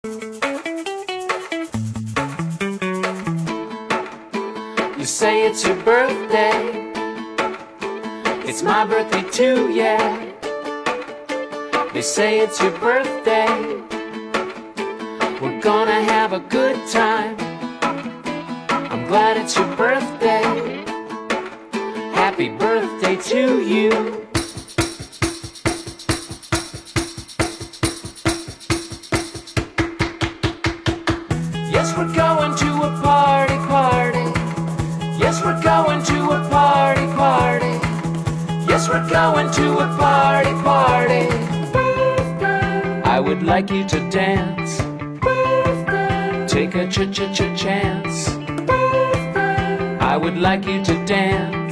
You say it's your birthday, it's my birthday too, yeah. They say it's your birthday, we're gonna have a good time. I'm glad it's your birthday, happy birthday to you. Yes, we're going to a party, party. Yes, we're going to a party, party. Yes, we're going to a party, party. I would like you to dance. Take a chance. I would like you to dance.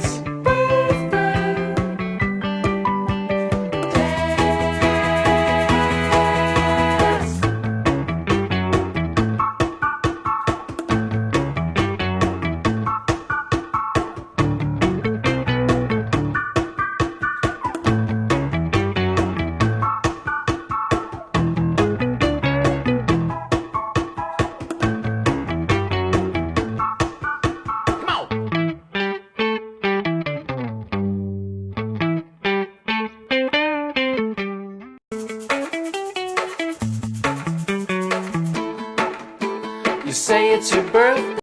You say it's your birthday.